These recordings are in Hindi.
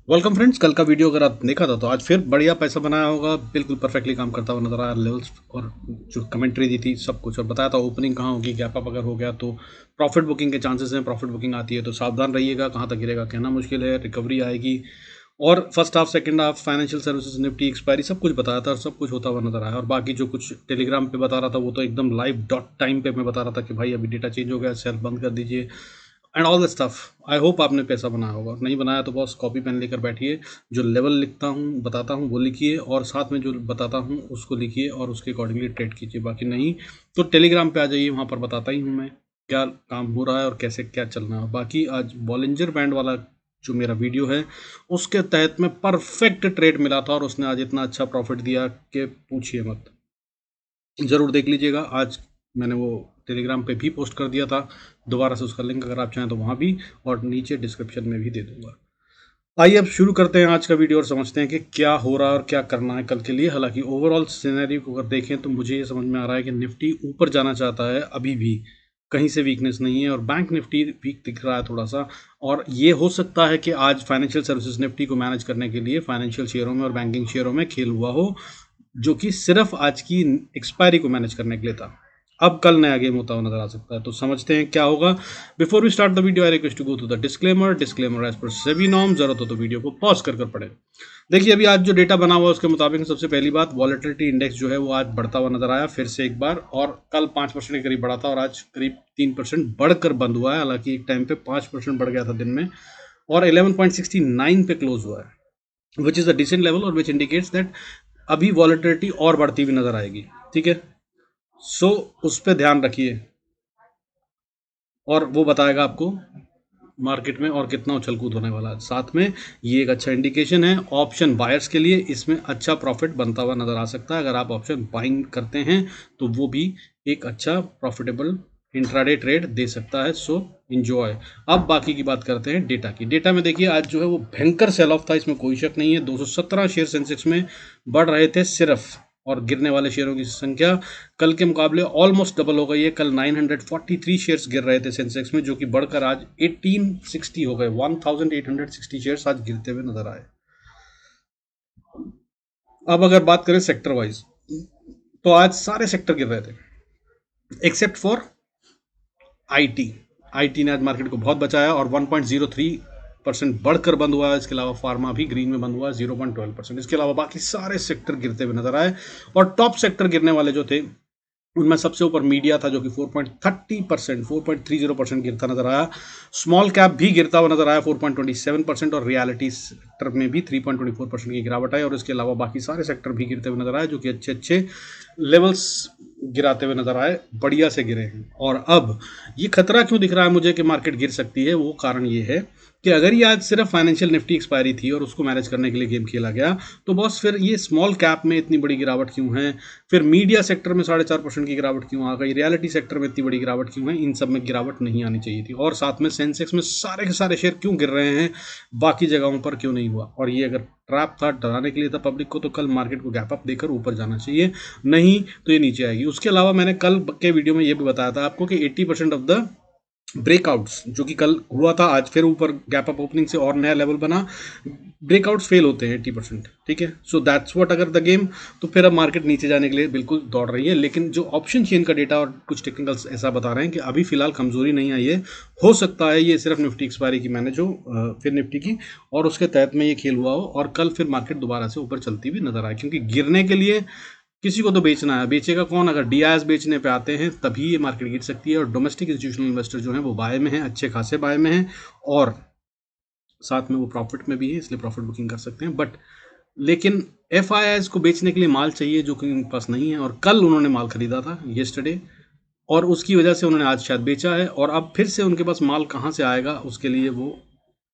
Welcome friends. कल का वीडियो अगर आप देखा था तो आज फिर बढ़िया पैसा बनाया होगा, बिल्कुल परफेक्टली काम करता हुआ नजर आया। लेवल्स और जो कमेंट्री दी थी सब कुछ, और बताया था ओपनिंग कहाँ होगी, गैप अप अगर हो गया तो प्रॉफिट बुकिंग के चांसेस हैं। प्रॉफिट बुकिंग आती है तो सावधान रहिएगा, कहाँ तक गिरेगा कहना मुश्किल है, रिकवरी आएगी। और first half second half financial services Nifty expiry सब कुछ बताया था और सब कुछ होता हुआ नजर आया। और बाकी जो कुछ टेलीग्राम पे बता रहा था वो तो एकदम लाइव डॉट टाइम पे मैं बता रहा था कि भाई अभी डेटा चेंज हो गया, सेल बंद कर दीजिए and all the stuff. I hope आपने पैसा बनाया होगा, नहीं बनाया तो बस कॉपी पेन लेकर बैठिए। जो लेवल लिखता हूँ बताता हूँ वो लिखिए, और साथ में जो बताता हूँ उसको लिखिए और उसके अकॉर्डिंगली ट्रेड कीजिए। बाकी नहीं तो टेलीग्राम पे आ जाइए, वहाँ पर बताता ही हूँ मैं क्या काम हो रहा है और कैसे क्या चलना है। बाकी आज बॉलिंजर बैंड वाला जो मेरा वीडियो है उसके तहत में परफेक्ट ट्रेड मिला था, और उसने आज इतना अच्छा प्रॉफिट दिया कि पूछिए मत। ज़रूर देख लीजिएगा, आज मैंने वो टेलीग्राम पे भी पोस्ट कर दिया था। दोबारा से उसका लिंक अगर आप चाहें तो वहाँ भी, और नीचे डिस्क्रिप्शन में भी दे दूंगा। आइए अब शुरू करते हैं आज का वीडियो और समझते हैं कि क्या हो रहा है और क्या करना है कल के लिए। हालांकि ओवरऑल सिनेरियो को अगर देखें तो मुझे ये समझ में आ रहा है कि निफ्टी ऊपर जाना चाहता है, अभी भी कहीं से वीकनेस नहीं है, और बैंक निफ्टी वीक दिख रहा है थोड़ा सा। और ये हो सकता है कि आज फाइनेंशियल सर्विसेज निफ्टी को मैनेज करने के लिए फाइनेंशियल शेयरों में और बैंकिंग शेयरों में खेल हुआ हो, जो कि सिर्फ आज की एक्सपायरी को मैनेज करने के लिए था। अब कल नया गेम होता हुआ नजर आ सकता है, तो समझते हैं क्या होगा। Before we start the video I request to go to the disclaimer as per SEBI norm. जरूरत हो तो वीडियो को पॉज कर पढ़े। देखिए अभी आज जो डेटा बना हुआ है उसके मुताबिक सबसे पहली बात, वॉलेटिलिटी इंडेक्स जो है वो आज बढ़ता हुआ नजर आया फिर से एक बार, और कल 5% के करीब बढ़ा था और आज करीब 3% बढ़कर बंद हुआ है। हालांकि एक टाइम पे 5% बढ़ गया था दिन में, और 11.69 पे क्लोज हुआ है, which is a decent level, और विच इंडिकेट्स दैट अभी वॉलेटिलिटी और बढ़ती हुई नजर आएगी। ठीक है, सो उस पर ध्यान रखिए, और वो बताएगा आपको मार्केट में और कितना उछल कूद होने वाला है। साथ में ये एक अच्छा इंडिकेशन है ऑप्शन बायर्स के लिए, इसमें अच्छा प्रॉफिट बनता हुआ नजर आ सकता है। अगर आप ऑप्शन बाइंग करते हैं तो वो भी एक अच्छा प्रॉफिटेबल इंट्राडे ट्रेड दे सकता है। सो इंजॉय। अब बाकी की बात करते हैं डेटा की। डेटा में देखिए आज जो है वो भयंकर सेल ऑफ था, इसमें कोई शक नहीं है। 217 शेयर सेंसेक्स में बढ़ रहे थे सिर्फ, और गिरने वाले शेयरों की संख्या कल के मुकाबले ऑलमोस्ट डबल हो गई है। कल 943 शेयर्स गिर रहे थे सेंसेक्स में, जो कि बढ़कर आज 1860 हो गए। 1860 शेयर्स आज गिरते हुए नजर आए। अब अगर बात करें सेक्टर वाइज, तो आज सारे सेक्टर गिर रहे थे एक्सेप्ट फॉर आईटी। आईटी ने आज मार्केट को बहुत बचाया और 1.03% बढ़कर बंद हुआ है। इसके अलावा फार्मा भी ग्रीन में बंद हुआ है 0.12%। इसके अलावा बाकी सारे सेक्टर गिरते हुए नजर आए, और टॉप सेक्टर गिरने वाले जो थे उनमें सबसे ऊपर मीडिया था, जो कि 4.30% गिरता नजर आया। स्मॉल कैप भी गिरता हुआ नजर आया 4.27%, और रियलिटी सेक्टर में भी 3.24% की गिरावट आई। और इसके अलावा बाकी सारे सेक्टर भी गिरते हुए नजर आए, जो कि अच्छे अच्छे लेवल्स गिराते हुए नजर आए, बढ़िया से गिरे हैं। और अब ये खतरा क्यों दिख रहा है मुझे कि मार्केट गिर सकती है, वो कारण ये है कि अगर ये आज सिर्फ फाइनेंशियल निफ्टी एक्सपायरी थी और उसको मैनेज करने के लिए गेम खेला गया, तो बॉस फिर ये स्मॉल कैप में इतनी बड़ी गिरावट क्यों है, फिर मीडिया सेक्टर में 4.5% की गिरावट क्यों आ गई, रियलिटी सेक्टर में इतनी बड़ी गिरावट क्यों है, इन सब में गिरावट नहीं आनी चाहिए थी। और साथ में सेंसेक्स में सारे के सारे शेयर क्यों गिर रहे हैं, बाकी जगहों पर क्यों नहीं हुआ। और ये अगर ट्रैप था, डराने के लिए था पब्लिक को, तो कल मार्केट को गैप अप देकर ऊपर जाना चाहिए, नहीं तो ये नीचे आएगी। उसके अलावा मैंने कल के वीडियो में ये भी बताया था आपको कि 80% ऑफ द ब्रेकआउट्स जो कि कल हुआ था, आज फिर ऊपर गैप अप ओपनिंग से और नया लेवल बना। ब्रेकआउट्स फेल होते हैं 80%। ठीक है, सो दैट्स व्हाट अगर द गेम। तो फिर अब मार्केट नीचे जाने के लिए बिल्कुल दौड़ रही है, लेकिन जो ऑप्शन चेन का डेटा और कुछ टेक्निकल्स ऐसा बता रहे हैं कि अभी फिलहाल कमजोरी नहीं आई है। हो सकता है ये सिर्फ निफ्टी एक्सपायरी की मैनेज हो, फिर निफ्टी की, और उसके तहत में ये खेल हुआ हो, और कल फिर मार्केट दोबारा से ऊपर चलती हुई नजर आए। क्योंकि गिरने के लिए किसी को तो बेचना है, बेचेगा कौन? अगर डीआईएस बेचने पे आते हैं तभी ये मार्केट गिर सकती है। और डोमेस्टिक इंस्टीट्यूशनल इन्वेस्टर जो हैं वो बाय में हैं, अच्छे खासे बाय में हैं, और साथ में वो प्रॉफिट में भी है, इसलिए प्रॉफिट बुकिंग कर सकते हैं। बट लेकिन एफआईआईज को बेचने के लिए माल चाहिए, जो कि उनके पास नहीं है। और कल उन्होंने माल खरीदा था येस्टरडे, और उसकी वजह से उन्होंने आज शायद बेचा है, और अब फिर से उनके पास माल कहाँ से आएगा, उसके लिए वो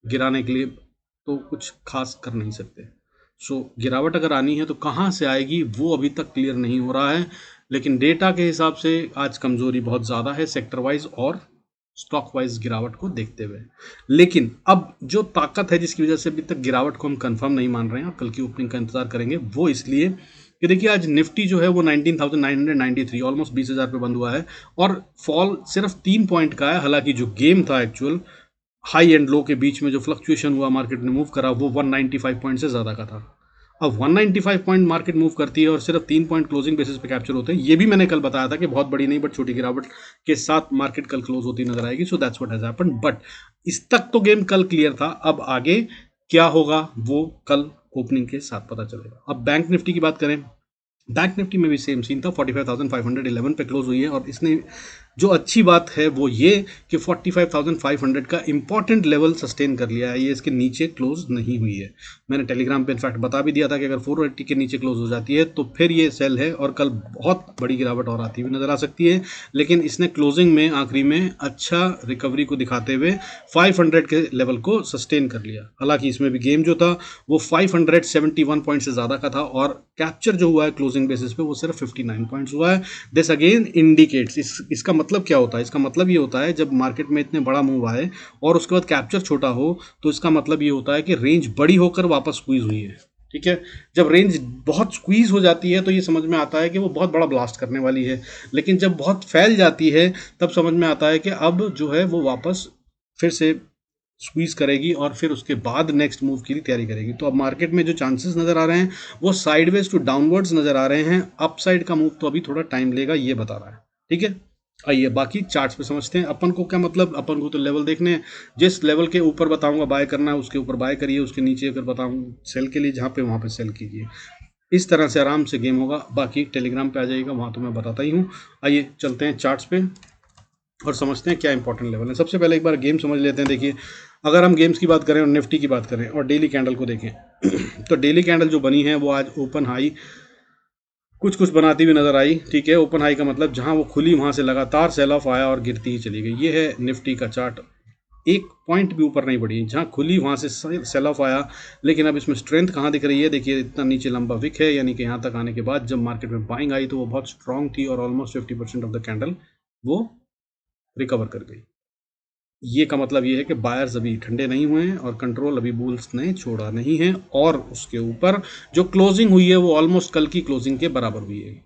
गिराने के लिए तो कुछ खास कर नहीं सकते। सो गिरावट अगर आनी है तो कहाँ से आएगी वो अभी तक क्लियर नहीं हो रहा है। लेकिन डेटा के हिसाब से आज कमजोरी बहुत ज़्यादा है सेक्टर वाइज और स्टॉक वाइज गिरावट को देखते हुए। लेकिन अब जो ताकत है जिसकी वजह से अभी तक गिरावट को हम कंफर्म नहीं मान रहे हैं, कल की ओपनिंग का इंतजार करेंगे, वो इसलिए कि देखिए आज निफ्टी जो है वो 19,993 ऑलमोस्ट 20,000 पे बंद हुआ है, और फॉल सिर्फ 3 पॉइंट का है। हालांकि जो गेम था एक्चुअल हाई एंड लो के बीच में जो फ्लक्चुएशन हुआ, मार्केट ने मूव करा, वो 195 पॉइंट से ज़्यादा का था। अब 195 पॉइंट मार्केट मूव करती है और सिर्फ 3 पॉइंट क्लोजिंग बेसिस पे कैप्चर होते हैं। ये भी मैंने कल बताया था कि बहुत बड़ी नहीं बट छोटी गिरावट के साथ मार्केट कल क्लोज होती नजर आएगी। So that's what has happened, but इस तक तो गेम कल क्लियर था। अब आगे क्या होगा वो कल ओपनिंग के साथ पता चलेगा। अब बैंक निफ्टी की बात करें, बैंक निफ्टी में भी सेम सीन था, 45,511 पे क्लोज हुई है और इसने जो अच्छी बात है वो ये कि 45,500 का इंपॉर्टेंट लेवल सस्टेन कर लिया है, ये इसके नीचे क्लोज नहीं हुई है। मैंने टेलीग्राम पे इनफैक्ट बता भी दिया था कि अगर 480 के नीचे क्लोज हो जाती है तो फिर ये सेल है और कल बहुत बड़ी गिरावट और आती हुई नजर आ सकती है। लेकिन इसने क्लोजिंग में आखिरी में अच्छा रिकवरी को दिखाते हुए 500 के लेवल को सस्टेन कर लिया। हालांकि इसमें भी गेम जो था वो 571 पॉइंट से ज़्यादा का था और कैप्चर जो हुआ है क्लोजिंग बेसिस पे वो सिर्फ 59 पॉइंट्स हुआ है। दिस अगेन इंडिकेट्स, इसका मतलब क्या होता है? इसका मतलब ये होता है जब मार्केट में इतने बड़ा मूव आए और उसके बाद कैप्चर छोटा हो तो इसका मतलब ये होता है कि रेंज बड़ी होकर वापस स्क्वीज हुई है। ठीक है, जब रेंज बहुत स्क्वीज हो जाती है तो ये समझ में आता है कि वो बहुत बड़ा ब्लास्ट करने वाली है, लेकिन जब बहुत फैल जाती है तब समझ में आता है कि अब जो है वो वापस फिर से स्क्वीज करेगी और फिर उसके बाद नेक्स्ट मूव की तैयारी करेगी। तो अब मार्केट में जो चांसेस नजर आ रहे हैं वो साइडवेज टू डाउनवर्ड्स नजर आ रहे हैं। अपसाइड का मूव तो अभी थोड़ा टाइम लेगा, ये बता रहा है। ठीक है, आइए बाकी चार्ट्स पे समझते हैं। अपन को क्या मतलब, अपन को तो लेवल देखने हैं। जिस लेवल के ऊपर बताऊंगा बाय करना है उसके ऊपर बाय करिए, उसके नीचे अगर बताऊं सेल के लिए जहां पे वहां पे सेल कीजिए। इस तरह से आराम से गेम होगा। बाकी टेलीग्राम पे आ जाइएगा, वहां तो मैं बताता ही हूँ। आइए चलते हैं चार्ट्स पे और समझते हैं क्या इंपॉर्टेंट लेवल है। सबसे पहले एक बार गेम समझ लेते हैं। देखिए, अगर हम गेम्स की बात करें और निफ्टी की बात करें और डेली कैंडल को देखें तो डेली कैंडल जो बनी है वो आज ओपन हाई कुछ कुछ बनाती हुई नजर आई। ठीक है, ओपन हाई का मतलब जहां वो खुली वहां से लगातार सेल ऑफ आया और गिरती ही चली गई। ये है निफ्टी का चार्ट, एक पॉइंट भी ऊपर नहीं बढ़ी, जहां खुली वहां से सेल ऑफ आया। लेकिन अब इसमें स्ट्रेंथ कहां दिख रही है? देखिए, इतना नीचे लंबा विक है, यानी कि यहां तक आने के बाद जब मार्केट में बाइंग आई तो वो बहुत स्ट्रांग थी और ऑलमोस्ट 50% ऑफ द कैंडल वो रिकवर कर गई। ये का मतलब ये है कि बायर्स अभी ठंडे नहीं हुए हैं और कंट्रोल अभी बुल्स ने छोड़ा नहीं है और उसके ऊपर जो क्लोजिंग हुई है वो ऑलमोस्ट कल की क्लोजिंग के बराबर हुई है।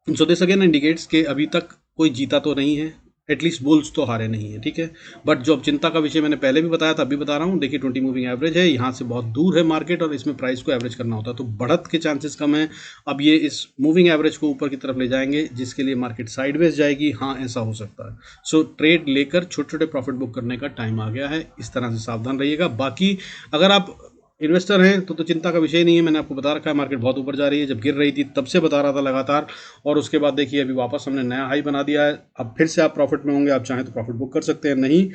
सो दिस अगेन इंडिकेट्स कि अभी तक कोई जीता तो नहीं है, एटलीस्ट बुल्स तो हारे नहीं है। ठीक है, बट जो अब चिंता का विषय मैंने पहले भी बताया था अभी बता रहा हूँ। देखिए, 20 मूविंग एवरेज है, यहाँ से बहुत दूर है मार्केट और इसमें प्राइस को एवरेज करना होता है तो बढ़त के चांसेस कम है। अब ये इस मूविंग एवरेज को ऊपर की तरफ ले जाएंगे जिसके लिए मार्केट साइडवेज जाएगी। हाँ, ऐसा हो सकता है। सो ट्रेड लेकर छोटे छोटे प्रॉफिट बुक करने का टाइम आ गया है, इस तरह से सावधान रहिएगा। बाकी अगर आप इन्वेस्टर हैं तो चिंता का विषय नहीं है। मैंने आपको बता रखा है मार्केट बहुत ऊपर जा रही है, जब गिर रही थी तब से बता रहा था लगातार। और उसके बाद देखिए अभी वापस हमने नया हाई बना दिया है। अब फिर से आप प्रॉफिट में होंगे, आप चाहें तो प्रॉफिट बुक कर सकते हैं, नहीं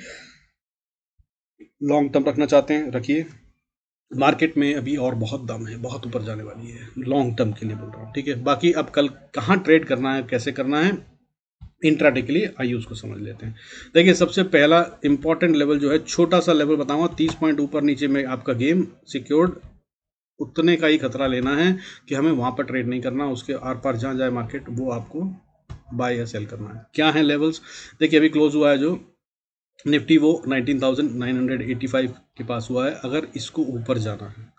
लॉन्ग टर्म रखना चाहते हैं रखिए। मार्केट में अभी और बहुत दम है, बहुत ऊपर जाने वाली है, लॉन्ग टर्म के लिए बोल रहा हूँ। ठीक है, बाकी अब कल कहाँ ट्रेड करना है, कैसे करना है इंट्राडे के लिए, आइए उसको समझ लेते हैं। देखिए, सबसे पहला इंपॉर्टेंट लेवल जो है, छोटा सा लेवल बताऊंगा, 30 पॉइंट ऊपर नीचे में आपका गेम सिक्योर्ड, उतने का ही खतरा लेना है कि हमें वहां पर ट्रेड नहीं करना। उसके आर पार जहां जाए मार्केट वो आपको बाय या सेल करना है। क्या है लेवल्स? देखिए, अभी क्लोज हुआ है जो निफ्टी वो 19,985 के पास हुआ है। अगर इसको ऊपर जाना है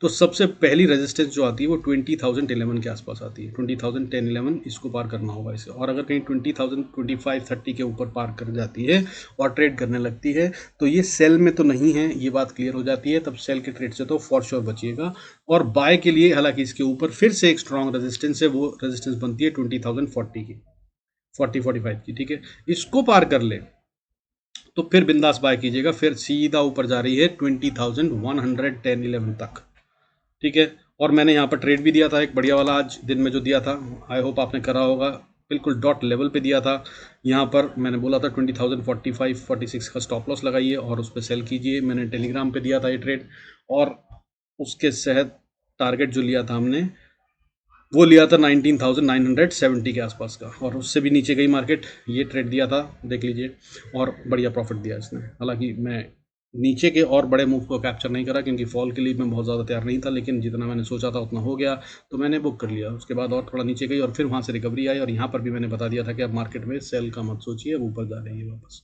तो सबसे पहली रेजिस्टेंस जो आती है वो 20,011 के आसपास आती है। 20,010 11 इसको पार करना होगा इसे, और अगर कहीं 20,000 25 30 के ऊपर पार कर जाती है और ट्रेड करने लगती है तो ये सेल में तो नहीं है, ये बात क्लियर हो जाती है। तब सेल के ट्रेड से तो फॉर श्योर बचिएगा। और बाय के लिए हालांकि इसके ऊपर फिर से एक स्ट्रॉन्ग रेजिस्टेंस है, वो रेजिस्टेंस बनती है 20,040 की, 45 की। ठीक है, इसको पार कर ले तो फिर बिंदास बाय कीजिएगा, फिर सीधा ऊपर जा रही है 20,110 11 तक। ठीक है, और मैंने यहाँ पर ट्रेड भी दिया था एक बढ़िया वाला आज दिन में जो दिया था, आई होप आपने करा होगा, बिल्कुल डॉट लेवल पे दिया था। यहाँ पर मैंने बोला था 20,045 46 का स्टॉप लॉस लगाइए और उस पर सेल कीजिए। मैंने टेलीग्राम पे दिया था ये ट्रेड और उसके तहत टारगेट जो लिया था हमने वो लिया था 19,970 के आसपास का, और उससे भी नीचे गई मार्केट। ये ट्रेड दिया था, देख लीजिए, और बढ़िया प्रॉफिट दिया इसने। हालांकि मैं नीचे के और बड़े मूव को कैप्चर नहीं करा क्योंकि फॉल के लिए मैं बहुत ज़्यादा तैयार नहीं था, लेकिन जितना मैंने सोचा था उतना हो गया तो मैंने बुक कर लिया। उसके बाद और थोड़ा नीचे गई और फिर वहाँ से रिकवरी आई, और यहाँ पर भी मैंने बता दिया था कि अब मार्केट में सेल का मत सोचिए, अब ऊपर जा रही है वापस।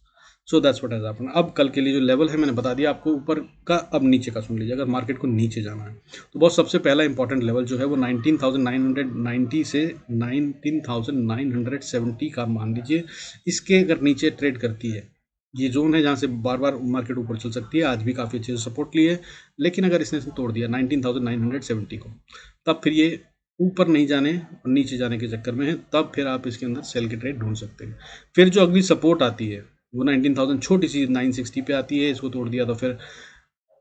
So that's what has happened. अब कल के लिए जो लेवल है मैंने बता दिया आपको ऊपर का, अब नीचे का सुन लीजिए। अगर मार्केट को नीचे जाना है तो बहुत सबसे पहला इंपॉर्टेंट लेवल जो है वो 19,990 से 19,970 का मान लीजिए। इसके अगर नीचे ट्रेड करती है ये जोन है जहाँ से बार बार मार्केट ऊपर चल सकती है। आज भी काफ़ी अच्छे से सपोर्ट लिए, लेकिन अगर इसने तोड़ दिया 19,970 को, तब फिर ये ऊपर नहीं जाने और नीचे जाने के चक्कर में है, तब फिर आप इसके अंदर सेल की ट्रेड ढूंढ सकते हैं। फिर जो अगली सपोर्ट आती है वो 19,000 छोटी सी 960 पे आती है, इसको तोड़ दिया तो फिर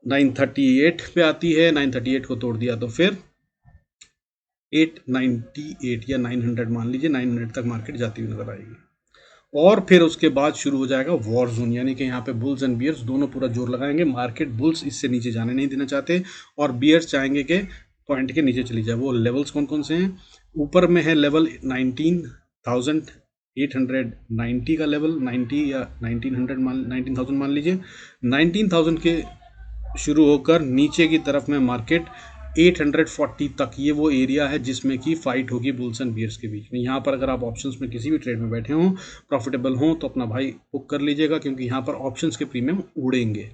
938 पे आती है, 938 को तोड़ दिया तो फिर 898 या 900 मान लीजिए, 900 तक मार्केट जाती हुई नजर आएगी। और फिर उसके बाद शुरू हो जाएगा वॉर जोन, यानी कि यहाँ पे बुल्स एंड बियर्स दोनों पूरा जोर लगाएंगे। मार्केट बुल्स इससे नीचे जाने नहीं देना चाहते और बियर्स चाहेंगे कि पॉइंट के नीचे चली जाए। वो लेवल्स कौन कौन से हैं? ऊपर में है लेवल 19,890 का लेवल, 90 या 19,000 मान लीजिए। 19,000 के शुरू होकर नीचे की तरफ में मार्केट 840 तक, ये वो एरिया है जिसमें कि फाइट होगी बुल्स एंड बियर्स के बीच में। यहाँ पर अगर आप ऑप्शंस में किसी भी ट्रेड में बैठे हों, प्रॉफिटेबल हों, तो अपना भाई बुक कर लीजिएगा, क्योंकि यहाँ पर ऑप्शंस के प्रीमियम उड़ेंगे।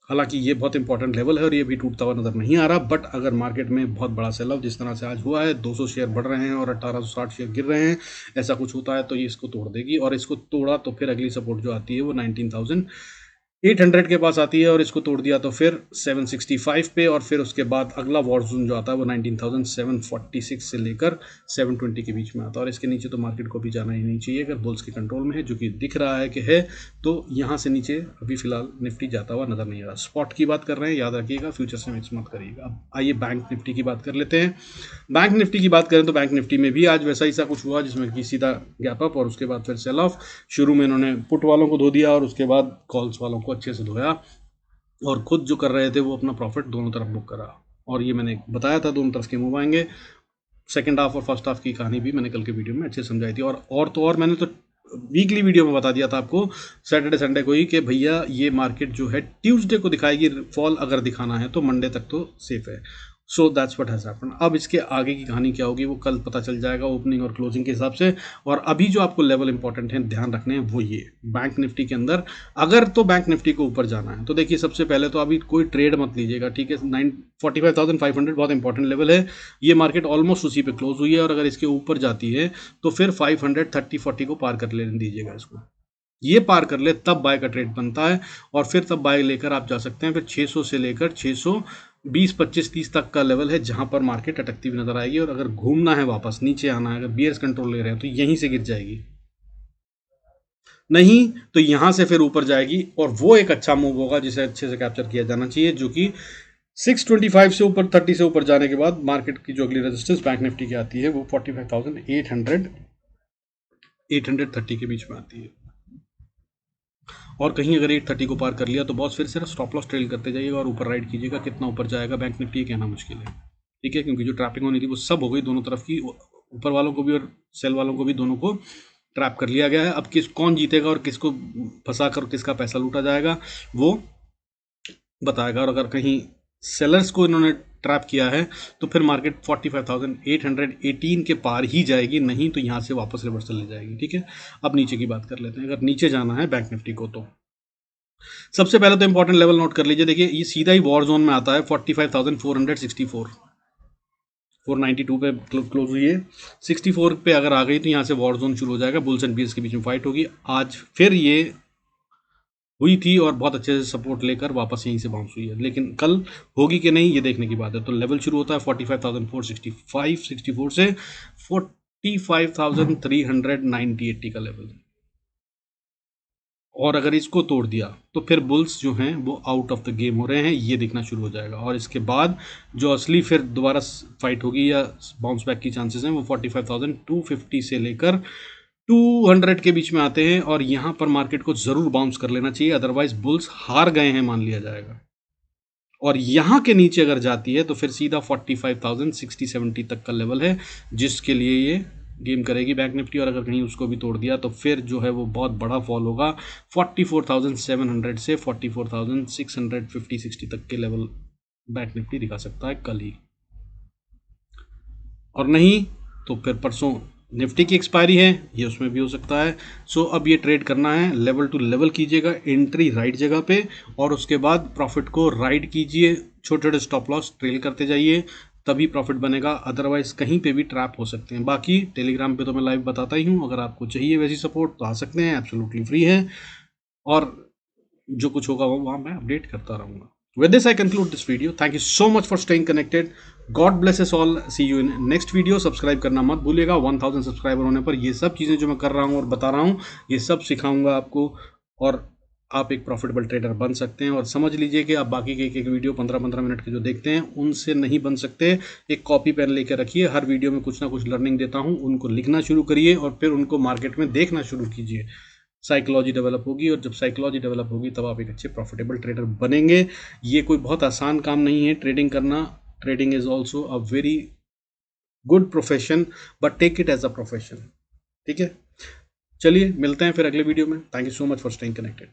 हालांकि ये बहुत इंपॉर्टेंट लेवल है और ये भी टूटता हुआ नजर नहीं आ रहा, बट अगर मार्केट में बहुत बड़ा सेल ऑफ जिस तरह से आज हुआ है, 200 शेयर बढ़ रहे हैं और 1860 शेयर गिर रहे हैं, ऐसा कुछ होता है तो ये इसको तोड़ देगी। और इसको तोड़ा तो फिर अगली सपोर्ट जो आती है वो 19,800 के पास आती है, और इसको तोड़ दिया तो फिर 765 पे, और फिर उसके बाद अगला वॉर जोन जो आता है वो 19,746 से लेकर 720 के बीच में आता है। और इसके नीचे तो मार्केट को भी जाना ही नहीं चाहिए अगर बुल्स के कंट्रोल में है, जो कि दिख रहा है कि है। तो यहाँ से नीचे अभी फिलहाल निफ्टी जाता हुआ नजर नहीं आ रहा। स्पॉट की बात कर रहे हैं, याद रखिएगा, फ्यूचर से मिक्स मत करिएगा। अब आइए बैंक निफ्टी की बात कर लेते हैं। बैंक निफ्टी की बात करें तो बैंक निफ्टी में भी आज वैसा ही सा कुछ हुआ, जिसमें कि सीधा गैप अप और उसके बाद फिर सेल ऑफ। शुरू में इन्होंने पुट वालों को धो दिया और उसके बाद कॉल्स वालों को अच्छे से धोया, और खुद जो कर रहे थे वो अपना प्रॉफिट दोनों तरफ बुक करा। और ये मैंने बताया था दोनों तरफ के मूव आएंगे। सेकंड हाफ और फर्स्ट हाफ की कहानी भी मैंने कल के वीडियो में अच्छे समझाई थी। और मैंने तो वीकली वीडियो में बता दिया था आपको सैटरडे संडे को ही कि भैया ये मार्केट जो है ट्यूसडे को दिखाएगी फॉल, अगर दिखाना है तो मंडे तक तो सेफ है। So that's what has happened. अब इसके आगे की कहानी क्या होगी वो कल पता चल जाएगा ओपनिंग और क्लोजिंग के हिसाब से। और अभी जो आपको लेवल इंपॉर्टेंट है ध्यान रखने हैं वो ये बैंक निफ्टी के अंदर, अगर तो बैंक निफ्टी को ऊपर जाना है तो देखिए सबसे पहले तो अभी कोई ट्रेड मत लीजिएगा, ठीक है। 45,500 बहुत इंपॉर्टेंट लेवल है। ये मार्केट ऑलमोस्ट उसी पे क्लोज हुई है, और अगर इसके ऊपर जाती है तो फिर 530-40 को पार कर लेने दीजिएगा इसको। ये पार कर ले तब बाय का ट्रेड बनता है, और फिर तब बाय लेकर आप जा सकते हैं। फिर 600 से लेकर 620, 25, 30 तक का लेवल है जहां पर मार्केट अटकती हुई नजर आएगी। और अगर घूमना है वापस नीचे आना है, अगर बियर्स कंट्रोल ले रहे हैं तो यहीं से गिर जाएगी, नहीं तो यहां से फिर ऊपर जाएगी। और वो एक अच्छा मूव होगा जिसे अच्छे से कैप्चर किया जाना चाहिए, जो कि 625 से ऊपर, 30 से ऊपर जाने के बाद मार्केट की जो अगली रेजिस्टेंस बैंक निफ्टी की आती है वो 45,800, 830 के बीच में आती है। और कहीं अगर 830 को पार कर लिया तो बॉस फिर से स्टॉप लॉस ट्रेल करते जाइएगा और ऊपर राइड कीजिएगा। कितना ऊपर जाएगा बैंक निफ्टी कहना मुश्किल है, ठीक है, क्योंकि जो ट्रैपिंग होनी थी वो सब हो गई दोनों तरफ की, ऊपर वालों को भी और सेल वालों को भी, दोनों को ट्रैप कर लिया गया है। अब कौन जीतेगा और किसको फंसा कर किसका पैसा लूटा जाएगा वो बताएगा। और अगर कहीं सेलर्स को इन्होंने ट्रैप किया है तो फिर मार्केट 45,818 के पार ही जाएगी, नहीं तो यहां से वापस रिवर्सल ले जाएगी, ठीक है। अब नीचे की बात कर लेते हैं। अगर नीचे जाना है बैंक निफ्टी को तो सबसे पहले तो इंपॉर्टेंट लेवल नोट कर लीजिए। देखिए ये सीधा ही वॉर जोन में आता है, 45,464, 492 पे क्लोज हुई है। 64 पे अगर आ गई तो यहाँ से वॉर जोन शुरू हो जाएगा, बुल्स एंड बियर्स के बीच में फाइट होगी। आज फिर ये हुई थी और बहुत अच्छे से सपोर्ट लेकर वापस यहीं से बाउंस हुई है, लेकिन कल होगी कि नहीं ये देखने की बात है। तो लेवल शुरू होता है 45,465, 64 से 45,390-80 का लेवल, और अगर इसको तोड़ दिया तो फिर बुल्स जो हैं वो आउट ऑफ द गेम हो रहे हैं, ये दिखना शुरू हो जाएगा। और इसके बाद जो असली फिर दोबारा फाइट होगी या बाउंस बैक की चांसेस हैं वो 45,250 से लेकर 200 के बीच में आते हैं। और यहाँ पर मार्केट को ज़रूर बाउंस कर लेना चाहिए, अदरवाइज बुल्स हार गए हैं मान लिया जाएगा। और यहाँ के नीचे अगर जाती है तो फिर सीधा 45,060-70 तक का लेवल है जिसके लिए ये गेम करेगी बैंक निफ्टी। और अगर कहीं उसको भी तोड़ दिया तो फिर जो है वो बहुत बड़ा फॉल होगा, 44,700 से 44,650-60 तक के लेवल बैंक निफ्टी दिखा सकता है कल ही। और नहीं तो फिर परसों निफ्टी की एक्सपायरी है, ये उसमें भी हो सकता है। सो अब ये ट्रेड करना है, लेवल टू लेवल कीजिएगा, एंट्री राइट जगह पे, और उसके बाद प्रॉफिट को राइड कीजिए, छोटे छोटे स्टॉप लॉस ट्रेल करते जाइए, तभी प्रॉफिट बनेगा। अदरवाइज कहीं पे भी ट्रैप हो सकते हैं। बाकी टेलीग्राम पे तो मैं लाइव बताता ही हूँ, अगर आपको चाहिए वैसी सपोर्ट तो आ सकते हैं, एब्सोल्युटली फ्री है। और जो कुछ होगा वो वहाँ मैं अपडेट करता रहूँगा। With this, I conclude this video. Thank you so much for staying connected. God bless us all. See you in next video. Subscribe करना मत भूलिएगा। 1000 सब्सक्राइबर होने पर ये सब चीज़ें जो मैं कर रहा हूँ और बता रहा हूँ, ये सब सिखाऊंगा आपको, और आप एक प्रॉफिटेबल ट्रेडर बन सकते हैं। और समझ लीजिए कि आप बाकी के एक वीडियो 15-15 मिनट के जो देखते हैं उनसे नहीं बन सकते। एक कॉपी पेन लेकर रखिए, हर वीडियो में कुछ ना कुछ लर्निंग देता हूँ, उनको लिखना शुरू करिए और फिर उनको मार्केट में देखना शुरू कीजिए। साइकोलॉजी डेवलप होगी, और जब साइकोलॉजी डेवलप होगी तब आप एक अच्छे प्रॉफिटेबल ट्रेडर बनेंगे। ये कोई बहुत आसान काम नहीं है ट्रेडिंग करना। Trading is also a very good profession, but take it as a profession. ठीक है, चलिए मिलते हैं फिर अगले वीडियो में। Thank you so much for staying connected.